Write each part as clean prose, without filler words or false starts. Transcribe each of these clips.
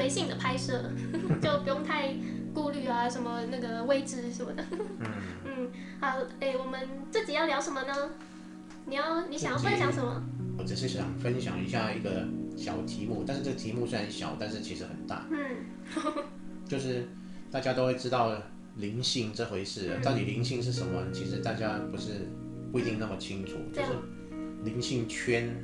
随性的拍摄，就不用太顾虑啊，什么那个位置什么的。好，我们这集要聊什么呢？你想要分享什么？我只是想分享一下一个小题目，但是这个题目虽然小，但是其实很大。就是大家都会知道灵性这回事，到底灵性是什么？其实大家不一定那么清楚。就是灵性圈、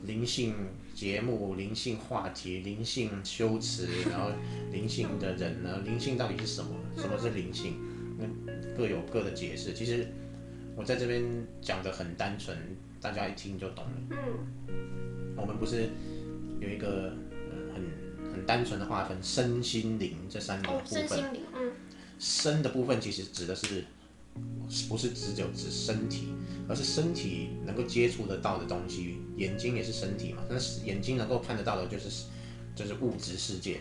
灵性节目、灵性话题、灵性修辞，然后灵性的人呢？灵性到底是什么？什么是灵性？各有各的解释。其实我在这边讲的很单纯，大家一听就懂了。我们不是有一个很单纯的划分，身心灵这三个部分。身心灵，身的部分其实指的是不是只有指身体，而是身体能够接触得到的东西。眼睛也是身体嘛，但是眼睛能够看得到的就是物质世界。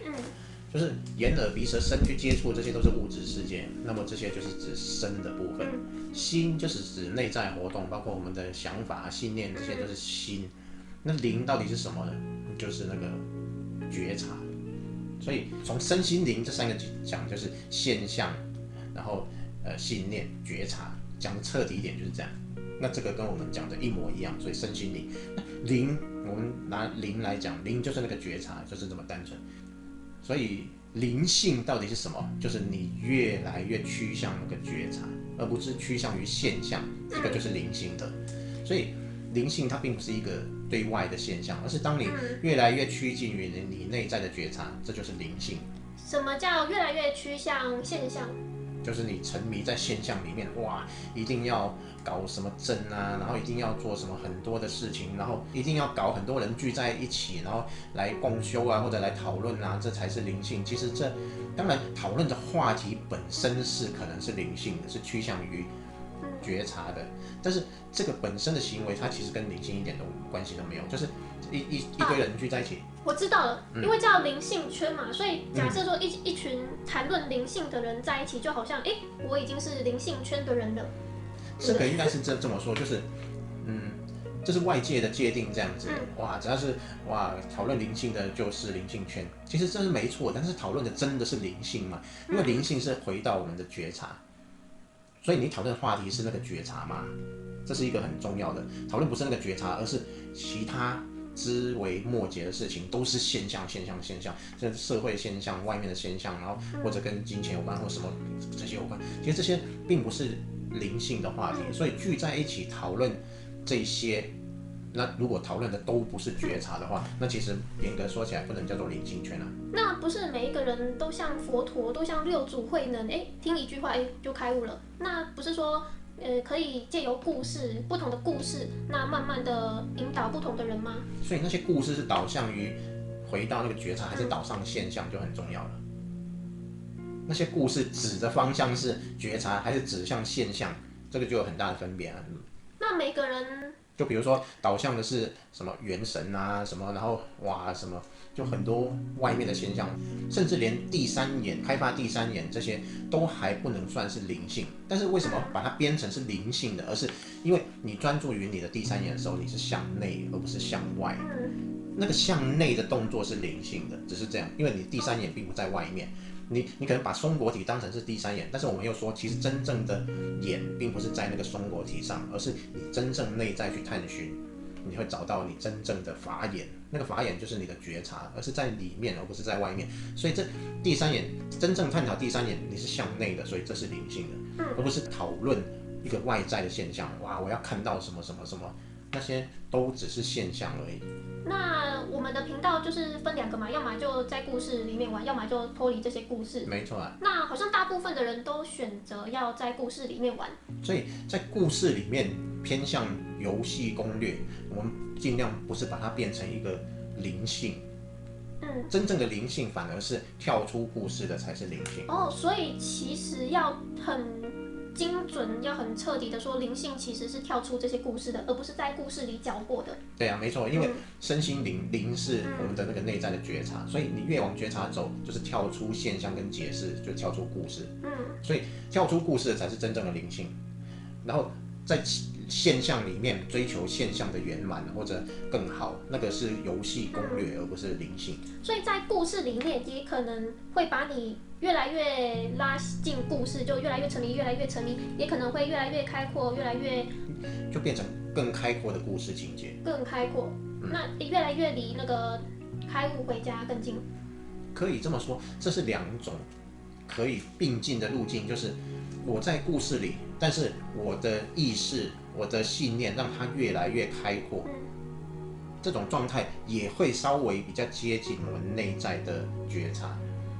就是眼耳鼻舌身去接触，这些都是物质世界。那么这些就是指身的部分。心就是指内在活动，包括我们的想法、信念，这些都是心。那灵到底是什么呢？就是那个觉察。所以从身心灵这三个讲，就是现象，然后信念、觉察，讲的彻底一点就是这样。那这个跟我们讲的一模一样，所以身心灵。灵，我们拿灵来讲，灵就是那个觉察，就是这么单纯。所以灵性到底是什么？就是你越来越趋向那个觉察，而不是趋向于现象，这个就是灵性的。所以灵性它并不是一个对外的现象，而是当你越来越趋近于你内在的觉察，这就是灵性。什么叫越来越趋向现象？就是你沉迷在现象里面，哇，一定要搞什么阵啊，然后一定要做什么很多的事情，然后一定要搞很多人聚在一起，然后来共修啊，或者来讨论啊，这才是灵性。其实这当然讨论的话题本身是可能是灵性的，是趋向于觉察的，但是这个本身的行为，它其实跟灵性一点都关系都没有，就是一堆人聚在一起。我知道了，因为叫灵性圈嘛，所以假设说一群谈论灵性的人在一起，就好像我已经是灵性圈的人了。这个应该是这么说，就是这是外界的界定这样子。哇，只要是讨论灵性的就是灵性圈，其实这是没错，但是讨论的真的是灵性吗？因为灵性是回到我们的觉察，所以你讨论的话题是那个觉察吗？这是一个很重要的讨论，不是那个觉察，而是其他枝微末节的事情都是现象，这是社会现象、外面的现象，然后或者跟金钱有关或什么这些有关。其实这些并不是灵性的话题，所以聚在一起讨论这些，那如果讨论的都不是觉察的话，那其实严格说起来不能叫做灵性圈啊。那不是每一个人都像佛陀，都像六祖慧能，听一句话就开悟了。那不是说可以借由不同的故事，那慢慢的引导不同的人吗？所以那些故事是导向于回到那个觉察，还是导向现象就很重要了。那些故事指的方向是觉察，还是指向现象，这个就有很大的分别啊。那每个人就比如说导向的是什么元神啊什么，然后什么，就很多外面的现象，甚至连第三眼开发第三眼这些都还不能算是灵性。但是为什么把它编成是灵性的？而是因为你专注于你的第三眼的时候，你是向内而不是向外。那个向内的动作是灵性的，只是这样，因为你第三眼并不在外面。你可能把松果体当成是第三眼，但是我们又说，其实真正的眼并不是在那个松果体上，而是你真正内在去探寻，你会找到你真正的法眼。那个法眼就是你的觉察，而是在里面，而不是在外面。所以这第三眼真正探讨第三眼，你是向内的，所以这是灵性的，而不是讨论一个外在的现象。我要看到什么什么什么，那些都只是现象而已。那我们的频道就是分两个嘛，要么就在故事里面玩，要么就脱离这些故事。没错啊。那好像大部分的人都选择要在故事里面玩。所以在故事里面偏向游戏攻略，我们尽量不是把它变成一个灵性。真正的灵性反而是跳出故事的才是灵性。所以其实要很精准，要很彻底的说，灵性其实是跳出这些故事的，而不是在故事里讲过的。对啊，没错，因为身心灵是我们的那个内在的觉察，所以你越往觉察走，就是跳出现象跟解释，就跳出故事。所以跳出故事的才是真正的灵性。然后在现象里面追求现象的圆满或者更好，那个是游戏攻略，而不是灵性。所以在故事里面，也可能会把你越来越拉进故事，就越来越沉迷，越来越沉迷，也可能会越来越开阔，越来越就变成更开阔的故事情节，更开阔。那越来越离那个开悟回家更近。可以这么说，这是两种可以并进的路径，就是我在故事里，但是我的意识、我的信念让它越来越开阔，这种状态也会稍微比较接近我们内在的觉察，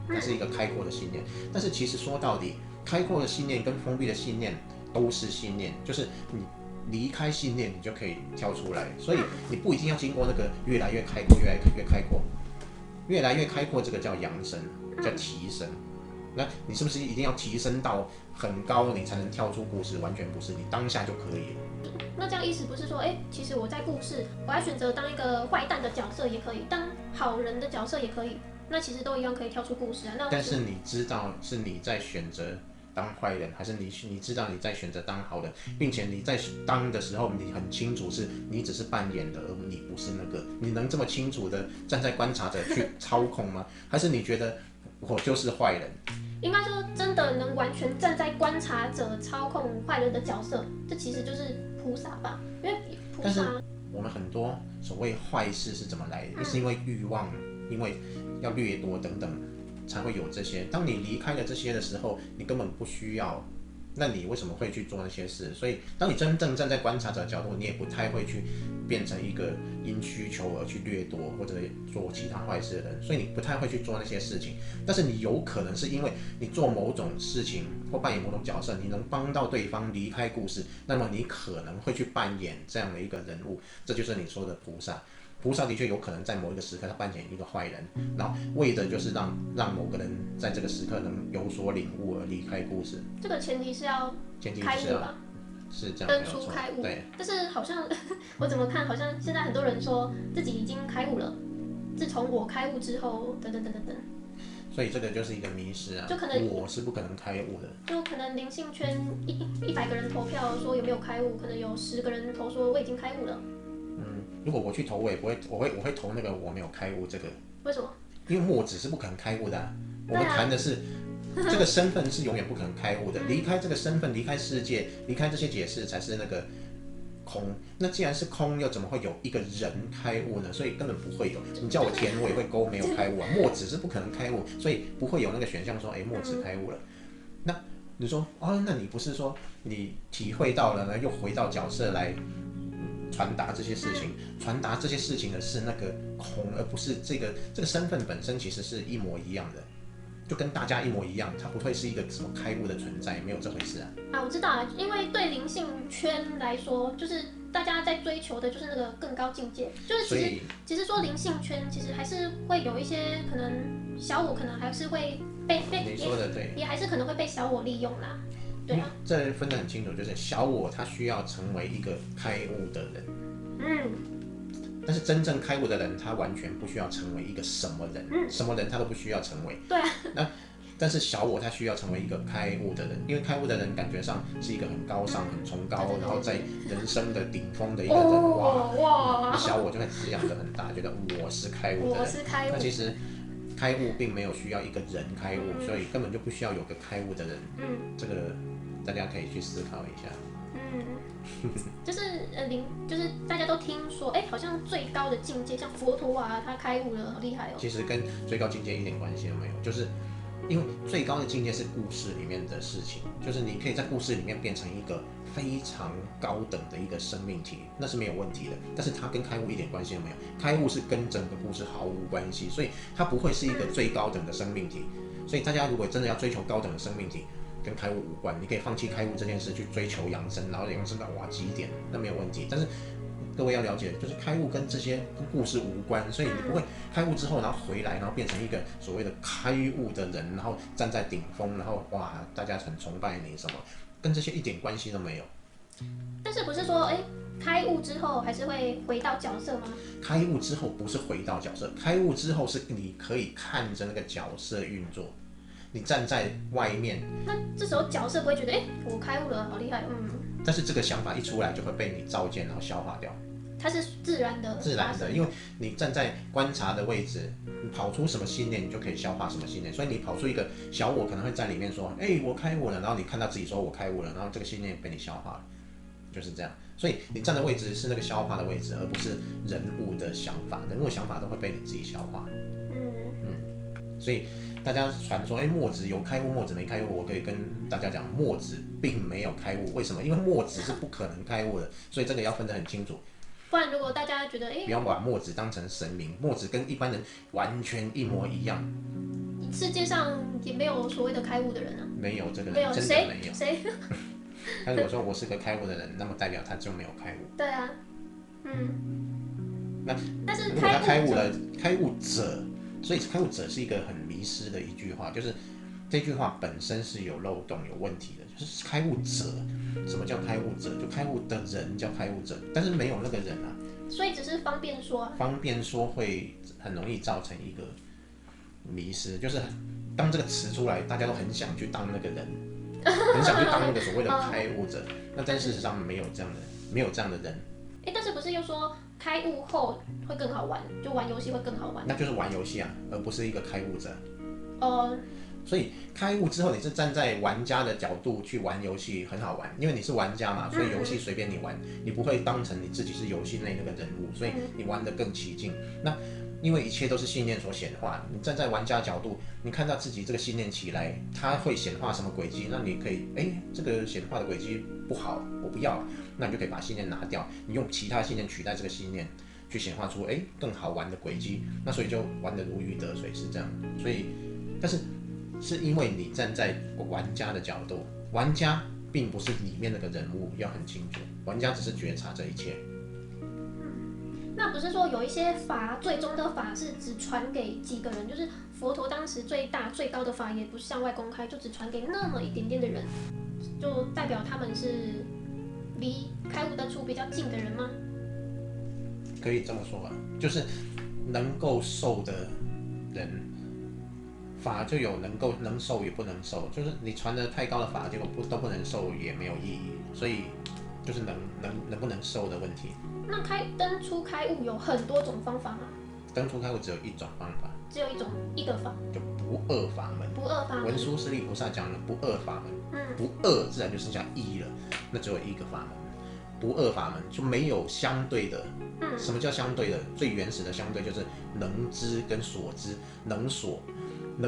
它是一个开阔的信念。但是其实说到底，开阔的信念跟封闭的信念都是信念，就是你离开信念，你就可以跳出来，所以你不一定要经过那个越来越开阔、越来越开阔、越来越开阔，这个叫扬升，叫提升。那你是不是一定要提升到很高，你才能跳出故事？完全不是，你当下就可以了。那这样意思不是说，其实我在故事，我要选择当一个坏蛋的角色也可以，当好人的角色也可以，那其实都一样可以跳出故事啊。但是你知道是你在选择当坏人，还是你知道你在选择当好人，并且你在当的时候，你很清楚是你只是扮演的，而你不是那个。你能这么清楚的站在观察者去操控吗？还是你觉得我就是坏人？应该说，真的能完全站在观察者操控坏人的角色，这其实就是菩萨吧？因为菩萨，我们很多所谓坏事是怎么来的？是因为欲望，因为要掠夺等等，才会有这些。当你离开了这些的时候，你根本不需要。那你为什么会去做那些事？所以，当你真正站在观察者的角度，你也不太会去变成一个因需求而去掠夺或者做其他坏事的人，所以你不太会去做那些事情。但是你有可能是因为你做某种事情或扮演某种角色，你能帮到对方离开故事，那么你可能会去扮演这样的一个人物，这就是你说的菩萨。菩萨的确有可能在某一个时刻他扮演一个坏人，然后为的就是让某个人在这个时刻能有所领悟而离开故事。这个前提是要开悟吧？是这样，登出开悟。对。但是好像我怎么看，好像现在很多人说自己已经开悟了，自从我开悟之后，等等等等等。所以这个就是一个迷失啊！就可能我是不可能开悟的。就可能灵性圈100个人投票说有没有开悟，可能有10个人投说我已经开悟了。如果我去投，我也不会，我会投那个我没有开悟这个。为什么？因为墨子是不可能开悟的啊。我们谈的是这个身份是永远不可能开悟的，离开这个身份，离开世界，离开这些解释才是那个空。那既然是空，又怎么会有一个人开悟呢？所以根本不会有。你叫我填，我也会勾没有开悟啊。墨子是不可能开悟，所以不会有那个选项说，墨子开悟了。那你说，那你不是说你体会到了呢，又回到角色来传达这些事情，传达这些事情的是那个空，而不是这个身份本身其实是一模一样的，就跟大家一模一样，它不会是一个什么开悟的存在，没有这回事啊。我知道啊，因为对灵性圈来说，就是大家在追求的就是那个更高境界，就是其实说灵性圈其实还是会有一些可能小我可能还是会被你说的对，也还是可能会被小我利用啦。对啊，这分得很清楚，就是小我他需要成为一个开悟的人，但是真正开悟的人，他完全不需要成为一个什么人，什么人他都不需要成为。对啊。但是小我他需要成为一个开悟的人，因为开悟的人感觉上是一个很高尚、很崇高，然后在人生的顶峰的一个人，哇，小我就会滋养得很大，觉得我是开悟的人。我是开悟。那其实开悟并没有需要一个人开悟，所以根本就不需要有个开悟的人。这个大家可以去思考一下。就是就是大家都听说，好像最高的境界，像佛陀啊，他开悟了，好厉害哦。其实跟最高境界一点关系都没有，就是因为最高的境界是故事里面的事情，就是你可以在故事里面变成一个非常高等的一个生命体，那是没有问题的。但是它跟开悟一点关系都没有，开悟是跟整个故事毫无关系，所以它不会是一个最高等的生命体。所以大家如果真的要追求高等的生命体，跟开悟无关，你可以放弃开悟这件事去追求扬升，然后扬升到极点，那没有问题。但是各位要了解，就是开悟跟这些故事无关，所以你不会开悟之后，然后回来，然后变成一个所谓的开悟的人，然后站在顶峰，然后哇，大家很崇拜你什么，跟这些一点关系都没有。但是不是说，开悟之后还是会回到角色吗？开悟之后不是回到角色，开悟之后是你可以看着那个角色运作。你站在外面，那这时候角色不会觉得，我开悟了，好厉害，但是这个想法一出来就会被你照见，然后消化掉。它是自然的，因为你站在观察的位置，你跑出什么信念，你就可以消化什么信念。所以你跑出一个小我可能会在里面说，我开悟了，然后你看到自己说我开悟了，然后这个信念被你消化了，就是这样。所以你站的位置是那个消化的位置，而不是人物的想法，人物的想法都会被你自己消化。所以大家传说，墨子有开悟，墨子没开悟，我可以跟大家讲，墨子并没有开悟。为什么？因为墨子是不可能开悟的，所以这个要分得很清楚。不然，如果大家觉得不要把墨子当成神明，墨子跟一般人完全一模一样。世界上也没有所谓的开悟的人啊，没有这个人，真的没有。谁？他如果说我是个开悟的人，那么代表他就没有开悟。对啊，但是如果他开悟了，开悟者，所以开悟者是一个很迷失的一句话，就是这句话本身是有漏洞、有问题的。就是开悟者，什么叫开悟者？就开悟的人叫开悟者，但是没有那个人啊。所以只是方便说。方便说会很容易造成一个迷失，就是当这个词出来，大家都很想去当那个人，很想去当那个所谓的开悟者。那但事实上没有这样的人。但是不是又说开悟后会更好玩，就玩游戏会更好玩？那就是玩游戏啊，而不是一个开悟者。所以开悟之后，你是站在玩家的角度去玩游戏，很好玩，因为你是玩家嘛，所以游戏随便你玩，你不会当成你自己是游戏内那个人物，所以你玩得更起劲。那因为一切都是信念所显化，你站在玩家角度，你看到自己这个信念起来，它会显化什么轨迹，那你可以，这个显化的轨迹不好，我不要，那你就可以把信念拿掉，你用其他信念取代这个信念，去显化出更好玩的轨迹，那所以就玩得如鱼得水，是这样。所以，但是是因为你站在玩家的角度，玩家并不是里面那个人物，要很清楚，玩家只是觉察这一切。那不是说有一些法，最终的法是只传给几个人，就是佛陀当时最大最高的法也不是向外公开，就只传给那么一点点的人，就代表他们是离开悟得出比较近的人吗？可以这么说吧，就是能够受的人，法就有能受也不能受，就是你传的太高的法，结果都不能受也没有意义，所以就是能不能受的问题。那登出开悟有很多种方法吗？登出开悟只有一种方法，只有一个法，就不二法门。不二法门。文殊师利菩萨讲了不二法门，不二自然就剩下一了，那只有一个法门。不二法门就没有相对的。什么叫相对的？最原始的相对就是能知跟所知。能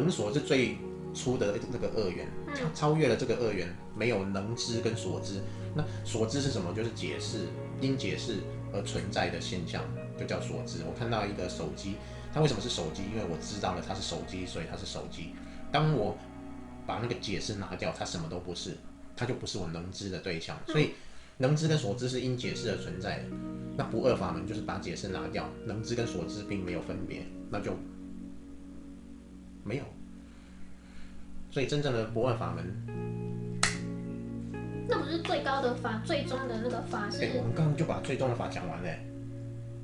所是最初的这个二元，超越了这个二元，没有能知跟所知。那所知是什么？就是解释，因解释而存在的现象，就叫所知。我看到一个手机，它为什么是手机？因为我知道了它是手机，所以它是手机。当我把那个解释拿掉，它什么都不是，它就不是我能知的对象。所以能知跟所知是因解释而存在的。那不二法门就是把解释拿掉，能知跟所知并没有分别，那就没有。所以真正的不二法门，那不是最高的法，最终的那个法是？我们刚刚就把最终的法讲完了。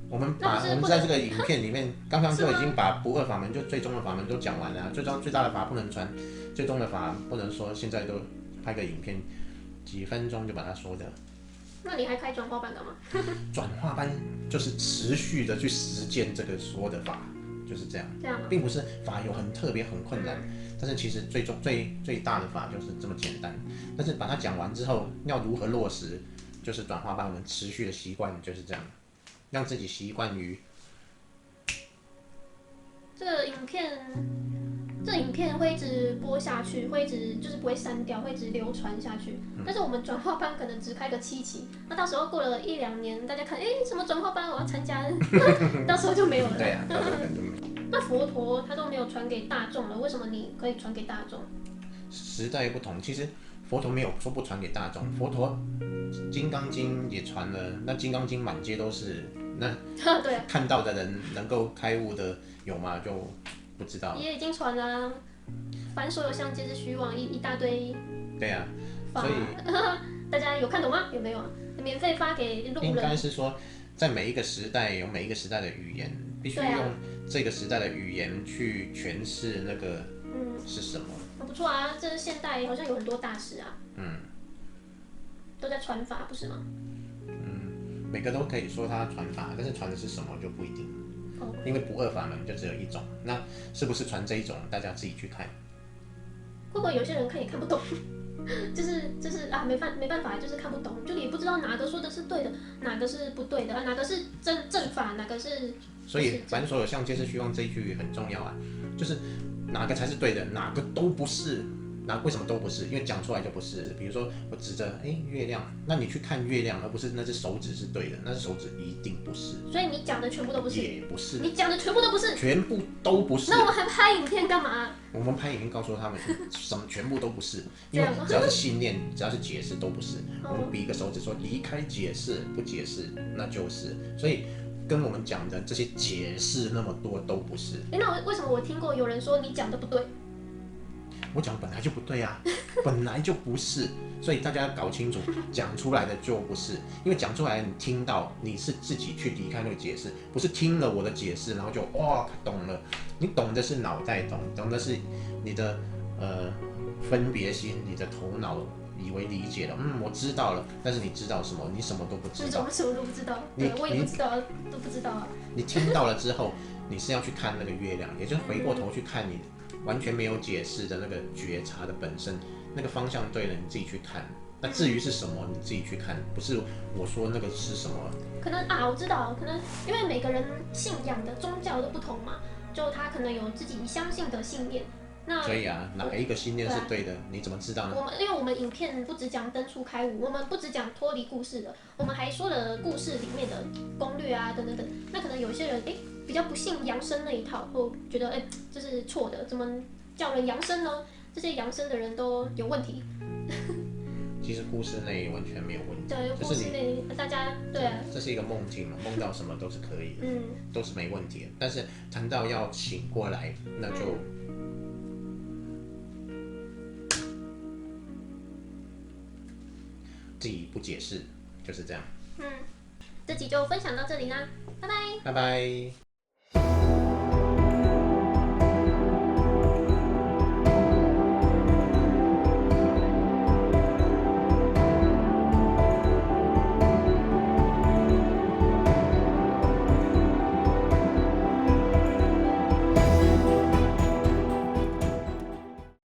我们在这个影片里面，刚刚就已经把不二法门就最终的法门都讲完了。最大的法不能传，最终的法不能说，现在都拍个影片，几分钟就把它说的。那你还开转化班干嘛？转化班就是持续的去实践这个说的法，就是这样。并不是法有很特别很困难，但是其实最大的法就是这么简单。但是把它讲完之后，要如何落实，就是转化班我们持续的习惯就是这样，让自己习惯于。这影片会一直播下去，会一直就是不会删掉，会一直流传下去。但是我们转化班可能只开个7期，那到时候过了1-2年，大家看，什么转化班我要参加，到时候就没有了。对啊，到时候可能就没有。那佛陀他都没有传给大众了，为什么你可以传给大众？时代不同，其实佛陀没有说不传给大众，佛陀《金刚经》也传了，那《金刚经》满街都是，那对看到的人能够开悟的有吗？就不知道。也已经传了，凡所有相皆是虚妄，一大堆。对啊，所以大家有看懂吗？有没有？免费发给路人。应该是说，在每一个时代有每一个时代的语言，必须用这个时代的语言去诠释那个是什么。不错啊，这是现代好像有很多大师啊。都在传法，不是吗？每个都可以说它传法，但是传的是什么就不一定。因为不二法门就只有一种，那是不是传这一种，大家自己去看。会不会有些人看也看不懂？就是啊，没办法，就是看不懂，就也不知道哪个说的是对的，哪个是不对的，哪个是正法，哪个是。所以凡所有相，皆是虚妄这一句很重要啊，就是哪个才是对的，哪个都不是。那为什么都不是？因为讲出来就不是。比如说我指着月亮，那你去看月亮，而不是那只手指是对的，那只手指一定不是。所以你讲的全部都不是。也不是。你讲的全部都不是。全部都不是。那我们还拍影片干嘛？我们拍影片告诉他们什么全部都不是，因为只要是信念，只要是解释都不是。我们比一个手指说离开解释，不解释那就是。所以跟我们讲的这些解释那么多都不是。那为什么我听过有人说你讲的不对？我讲本来就不对啊，本来就不是，所以大家要搞清楚，讲出来的就不是，因为讲出来你听到你是自己去离开那个解释，不是听了我的解释然后就哇懂了，你懂的是脑袋懂的是你的分别心，你的头脑以为理解了，我知道了，但是你知道什么？你什么都不知道。我什么都不知道，对，我也不知道，都不知道啊。你听到了之后，你是要去看那个月亮，也就是回过头去看你完全没有解释的那个觉察的本身，那个方向对了，你自己去看。那至于是什么，你自己去看，不是我说那个是什么。可能啊，我知道，可能因为每个人信仰的宗教都不同嘛，就他可能有自己相信的信念。那所以啊，哪一个信念是对的，你怎么知道呢？因为我们影片不只讲登出开悟，我们不只讲脱离故事的，我们还说了故事里面的攻略啊，等等等。那可能有些人比较不信扬升那一套，或觉得这是错的，怎么叫人扬升呢？这些扬升的人都有问题。其实故事内完全没有问题。对，故事内大家对啊，这是一个梦境嘛，梦到什么都是可以的，都是没问题的。但是谈到要醒过来，那就。自己不解释，就是这样。这集就分享到这里啦，拜拜。拜拜。